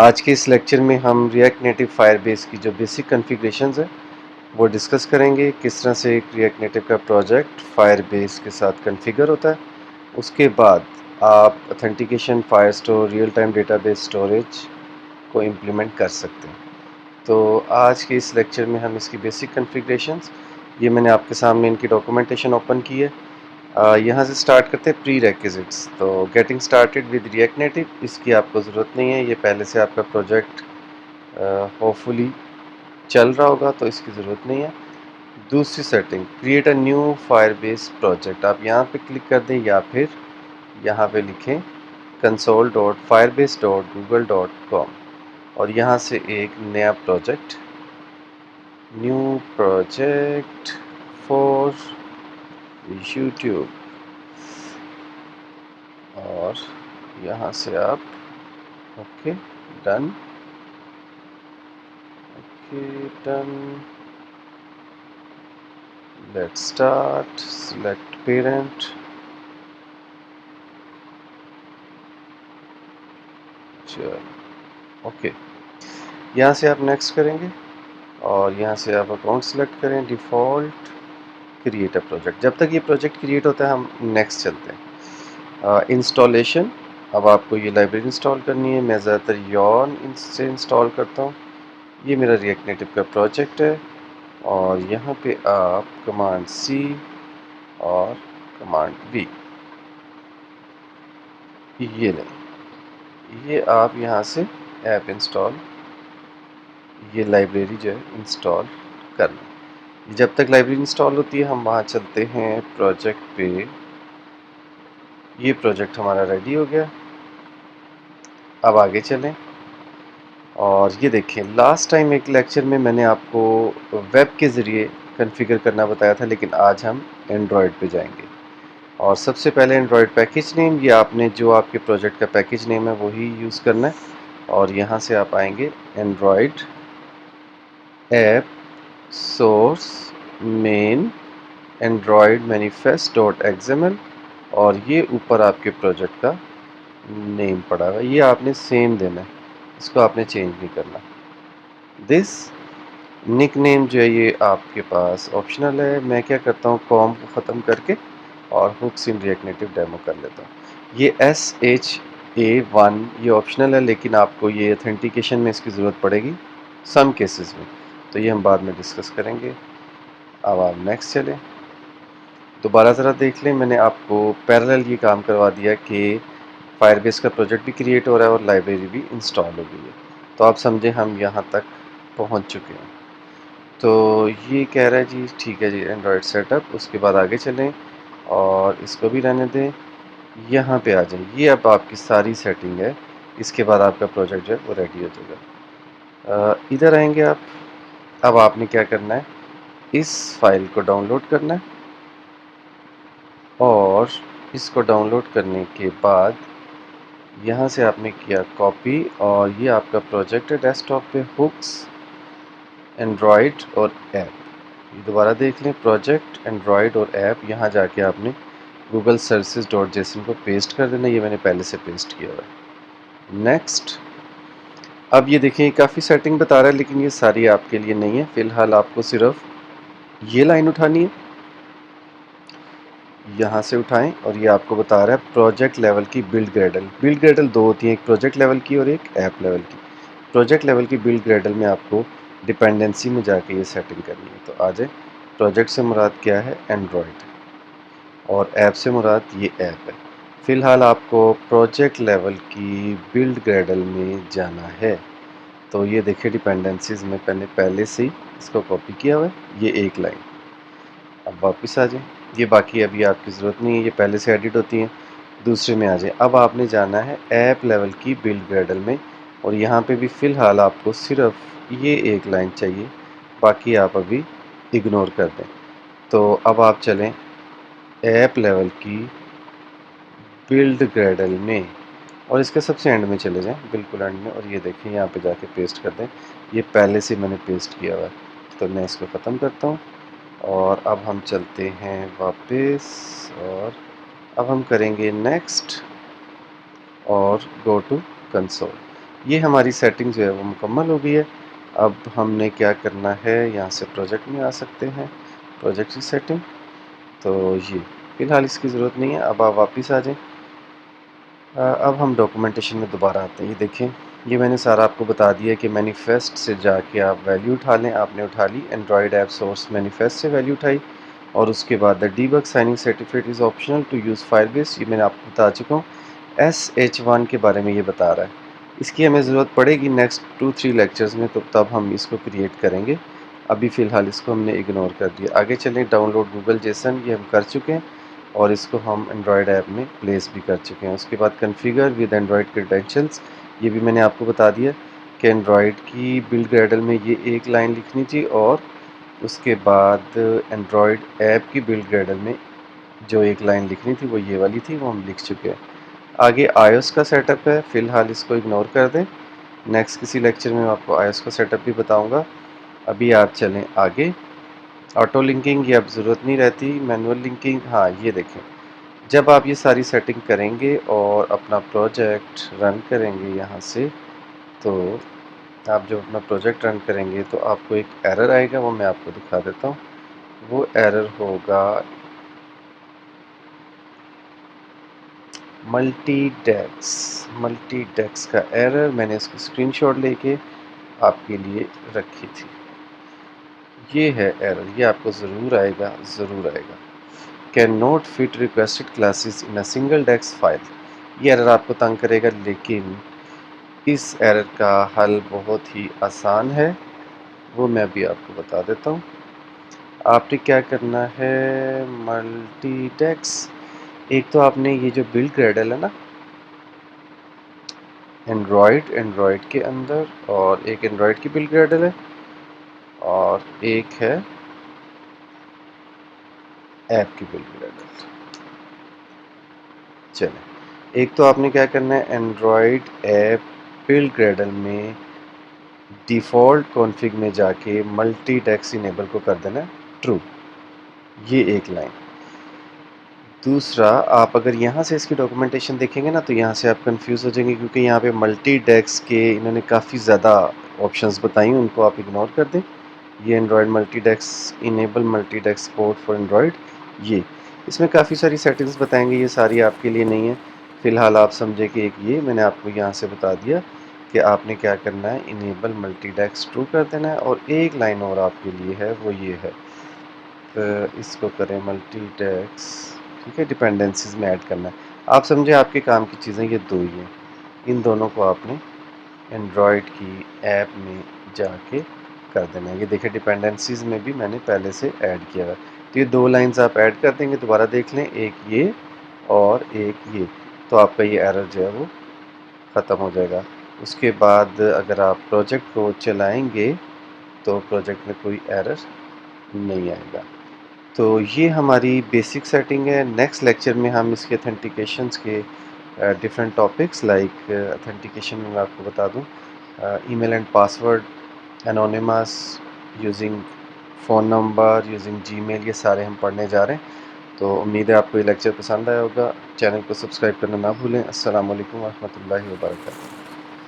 آج کے اس لیکچر میں ہم ریئیکٹ نیٹو فائر بیس کی جو بیسک کنفیگریشنز ہیں وہ ڈسکس کریں گے، کس طرح سے ایک ریئیکٹ نیٹو کا پروجیکٹ فائر بیس کے ساتھ کنفیگر ہوتا ہے۔ اس کے بعد آپ authentication, fire store, real time data base storage کو امپلیمنٹ کر سکتے ہیں۔ تو آج کے اس لیکچر میں ہم اس کی بیسک کنفیگریشنز، یہ میں نے آپ کے سامنے ان کی ڈاکومنٹیشن اوپن کی ہے۔ یہاں سے سٹارٹ کرتے ہیں پری ریکوزٹس۔ تو getting started with React Native, اس کی آپ کو ضرورت نہیں ہے، یہ پہلے سے آپ کا پروجیکٹ ہوپ فلی چل رہا ہوگا تو اس کی ضرورت نہیں ہے۔ دوسری setting, create a new Firebase project, آپ یہاں پہ کلک کر دیں یا پھر یہاں پہ لکھیں console.firebase.google.com اور یہاں سے ایک نیا project, new project for YouTube, اور یہاں سے آپ okay done, let start, select parent, چلو اوکے، یہاں سے آپ نیکسٹ کریں گے اور یہاں سے آپ اکاؤنٹ سلیکٹ کریں، ڈیفالٹ، کریٹ اے پروجیکٹ۔ جب تک یہ پروجیکٹ کریٹ ہوتا ہے ہم نیکسٹ چلتے ہیں۔ انسٹالیشن، اب آپ کو یہ لائبریری انسٹال کرنی ہے، میں زیادہ تر یارن سے انسٹال کرتا ہوں۔ یہ میرا ریئیکٹ نیٹو کا پروجیکٹ ہے اور یہاں پہ آپ کمانڈ سی اور کمانڈ بی یہ لیں، یہ آپ یہاں سے ایپ انسٹال، یہ لائبریری جو ہے انسٹال کر لیں۔ جب تک لائبریری انسٹال ہوتی ہے ہم وہاں چلتے ہیں پروجیکٹ پہ۔ یہ پروجیکٹ ہمارا ریڈی ہو گیا، اب آگے چلیں اور یہ دیکھیں لاسٹ ٹائم ایک لیکچر میں نے آپ کو ویب کے ذریعے کنفیگر کرنا بتایا تھا، لیکن آج ہم اینڈرائڈ پہ جائیں گے۔ اور سب سے پہلے اینڈرائڈ پیکیج نیم، یہ آپ نے جو آپ کے پروجیکٹ کا پیکیج نیم ہے وہی یوز کرنا ہے، اور یہاں سے آپ آئیں گے Android app source main Android manifest dot X M L, اور یہ اوپر آپ کے پروجیکٹ کا نیم پڑا ہوا ہے، یہ آپ نے سیم دینا ہے، اس کو آپ نے چینج نہیں کرنا۔ دس نک نیم جو ہے یہ آپ کے پاس آپشنل ہے، میں کیا کرتا ہوں کام کو ختم کر کے اور ہکس ان ریئیکٹ نیٹو ڈیمو کر لیتا ہوں۔ یہ SHA1 یہ آپشنل ہے، لیکن آپ کو یہ اتھینٹیکیشن میں اس کی ضرورت پڑے گی سم کیسز میں، تو یہ ہم بعد میں ڈسکس کریں گے۔ اب آپ نیکسٹ چلیں، دوبارہ ذرا دیکھ لیں، میں نے آپ کو پیرالل یہ کام کروا دیا کہ فائر بیس کا پروجیکٹ بھی کریٹ ہو رہا ہے اور لائبریری بھی انسٹال ہو گئی ہے، تو آپ سمجھیں ہم یہاں تک پہنچ چکے ہیں۔ تو یہ کہہ رہا ہے جی ٹھیک ہے جی اینڈرائڈ سیٹ اپ، اس کے بعد آگے چلیں اور اس کو بھی رہنے دیں، یہاں پہ آ جائیں، یہ اب آپ کی ساری سیٹنگ ہے، اس کے بعد آپ کا پروجیکٹ جو ہے وہ ریڈی ہو جائے گا۔ ادھر آئیں گے آپ، اب آپ نے کیا کرنا ہے، اس فائل کو ڈاؤن لوڈ کرنا ہے، اور اس کو ڈاؤن لوڈ کرنے کے بعد یہاں سے آپ نے کیا کاپی، اور یہ آپ کا پروجیکٹ ہے ڈیسک ٹاپ پہ، ہکس اینڈرائڈ اور ایپ، یہ دوبارہ دیکھ لیں، پروجیکٹ اینڈرائڈ اور ایپ، یہاں جا کے آپ نے گوگل سروسز ڈاٹ جیسن کو پیسٹ کر دینا، یہ میں نے پہلے سے پیسٹ کیا ہوا ہے۔ نیکسٹ، اب یہ دیکھیں یہ کافی سیٹنگ بتا رہا ہے، لیکن یہ ساری آپ کے لیے نہیں ہے، فی الحال آپ کو صرف یہ لائن اٹھانی ہے، یہاں سے اٹھائیں، اور یہ آپ کو بتا رہا ہے پروجیکٹ لیول کی بلڈ گریڈل۔ بلڈ گریڈل دو ہوتی ہیں، ایک پروجیکٹ لیول کی اور ایک ایپ لیول کی۔ پروجیکٹ لیول کی بلڈ گریڈل میں آپ کو ڈپینڈنسی میں جا کے یہ سیٹنگ کرنی ہے، تو آ جائیں، پروجیکٹ سے مراد کیا ہے، اینڈرائڈ، اور ایپ سے مراد یہ ایپ ہے۔ فی الحال آپ کو پروجیکٹ لیول کی بلڈ گریڈل میں جانا ہے، تو یہ دیکھیں ڈپینڈنسیز میں پہلے سے ہی اس کو کاپی کیا ہوا ہے، یہ ایک لائن۔ اب واپس آ جائیں، یہ باقی ابھی آپ کی ضرورت نہیں ہے، یہ پہلے سے ایڈٹ ہوتی ہیں، دوسرے میں آ جائیں۔ اب آپ نے جانا ہے ایپ لیول کی بلڈ گریڈل میں، اور یہاں پہ بھی فی الحال آپ کو صرف یہ ایک لائن چاہیے، باقی آپ ابھی اگنور کر دیں۔ تو اب آپ چلیں ایپ لیول کی بلڈ گریڈل میں، اور اس کے سب سے اینڈ میں چلے جائیں، بالکل اینڈ میں، اور یہ دیکھیں یہاں پہ جا کے پیسٹ کر دیں، یہ پہلے سے میں نے پیسٹ کیا ہوا ہے، تو میں اس کو ختم کرتا ہوں، اور اب ہم چلتے ہیں واپس، اور اب ہم کریں گے نیکسٹ اور گو ٹو کنسول۔ یہ ہماری سیٹنگ جو ہے وہ مکمل ہو گئی ہے. اب ہم نے کیا کرنا ہے، یہاں سے پروجیکٹ میں آ سکتے ہیں، پروجیکٹ کی سیٹنگ. تو یہ فی الحال اس کی ضرورت نہیں ہے. اب آپ واپس آ جائیں. اب ہم ڈاکومنٹیشن میں دوبارہ آتے ہیں. یہ دیکھیں، یہ میں نے سارا آپ کو بتا دیا کہ مینیفیسٹ سے جا کے آپ ویلیو اٹھا لیں. آپ نے اٹھا لی اینڈرائڈ ایپ سورس مینیفیسٹ سے ویلیو اٹھائی، اور اس کے بعد the debug signing certificate is optional to use Firebase. یہ میں نے آپ کو بتا چکا ہوں. SH1 کے بارے میں یہ بتا رہا ہے. اس کی ہمیں ضرورت پڑے گی نیکسٹ 2-3 لیکچرز میں، تو تب ہم اس کو کریٹ کریں گے. ابھی فی الحال اس کو ہم نے اگنور کر دیا. آگے چلیں. ڈاؤن لوڈ گوگل جیسن یہ ہم کر چکے ہیں، اور اس کو ہم اینڈرائڈ ایپ میں پلیس بھی کر چکے ہیں. اس کے بعد کنفیگر ود اینڈرائڈ کریڈینشلز، یہ بھی میں نے آپ کو بتا دیا کہ اینڈرائڈ کی بلڈ گریڈل میں یہ ایک لائن لکھنی تھی، اور اس کے بعد اینڈرائڈ ایپ کی بلڈ گریڈل میں جو ایک لائن لکھنی تھی وہ یہ والی تھی، وہ ہم لکھ چکے ہیں. آگے آئیوس کا سیٹ اپ ہے، فی الحال اس کو اگنور کر دیں. نیکسٹ کسی لیکچر میں آپ کو آئیوس کا سیٹ اپ بھی بتاؤں گا. ابھی آپ چلیں آگے. آٹو لنکنگ یہ اب ضرورت نہیں رہتی. مینول لنکنگ، ہاں یہ دیکھیں، جب آپ یہ ساری سیٹنگ کریں گے اور اپنا پروجیکٹ رن کریں گے یہاں سے، تو آپ جب اپنا پروجیکٹ رن کریں گے تو آپ کو ایک ایرر آئے گا. وہ میں آپ کو دکھا دیتا ہوں. وہ ایرر ہوگا ملٹی ڈیکس کا ایرر. میں نے اس کی اسکرین شاٹ لے کے آپ کے لیے رکھی تھی. یہ ہے ایرر. یہ آپ کو ضرور آئے گا، ضرور آئے گا. Can not fit requested classes in a single dex file. یہ ایرر آپ کو تنگ کرے گا، لیکن اس ایرر کا حل بہت ہی آسان ہے. وہ میں ابھی آپ کو بتا دیتا ہوں. آپ نے کیا کرنا ہے، ملٹی ڈیکس، ایک تو آپ نے یہ جو بلڈ گریڈل ہے نا اینڈرائڈ کے اندر، اور ایک اینڈرائڈ کی بلڈ گریڈل ہے، اور ایک ہے ایپ کی بلڈ گریڈل. چلیں، ایک تو آپ نے کیا کرنا ہے، اینڈرائڈ ایپ بلڈ گریڈل میں ڈیفالٹ کانفگ میں جا کے ملٹی ڈیکس انیبل کو کر دینا ٹرو. یہ ایک لائن. دوسرا، آپ اگر یہاں سے اس کی ڈاکومنٹیشن دیکھیں گے نا، تو یہاں سے آپ کنفیوز ہو جائیں گے، کیونکہ یہاں پہ ملٹی ڈیکس کے انہوں نے کافی زیادہ آپشنز بتائی ہیں. ان کو آپ اگنور کر دیں. یہ Android multi dex enable multi dex support for Android, یہ اس میں کافی ساری سیٹنگز بتائیں گے. یہ ساری آپ کے لیے نہیں ہے. فی الحال آپ سمجھے کہ ایک یہ میں نے آپ کو یہاں سے بتا دیا کہ آپ نے کیا کرنا ہے، انیبل ملٹی ڈیکس ٹرو کر دینا ہے. اور ایک لائن اور آپ کے لیے ہے، وہ یہ ہے، اس کو کریں ملٹی ڈیکس، ٹھیک ہے، ڈیپینڈنسیز میں ایڈ کرنا ہے. آپ سمجھے آپ کے کام کی چیزیں یہ دو ہی ہیں. ان دونوں کو آپ نے اینڈرائڈ کی ایپ میں جا کے کر دینا ہے. یہ دیکھیں ڈیپینڈنسیز میں بھی میں نے پہلے سے ایڈ کیا ہے. تو یہ دو لائنز آپ ایڈ کر دیں گے. دوبارہ دیکھ لیں، ایک یہ اور ایک یہ، تو آپ کا یہ ایرر جو ہے وہ ختم ہو جائے گا. اس کے بعد اگر آپ پروجیکٹ کو چلائیں گے تو پروجیکٹ میں کوئی ایرر نہیں آئے گا. تو یہ ہماری بیسک سیٹنگ ہے. نیکسٹ لیکچر میں ہم اس کے اتھینٹیکیشنس کے ڈفرینٹ ٹاپکس لائک اتھینٹیکیشن میں آپ کو بتا دوں، email and password, anonymous, using phone number, using Gmail, یہ سارے ہم پڑھنے جا رہے ہیں. تو امید ہے آپ کو یہ لیکچر پسند آیا ہوگا. چینل کو سبسکرائب کرنا نہ بھولیں. السلام علیکم ورحمۃ اللہ وبرکاتہ.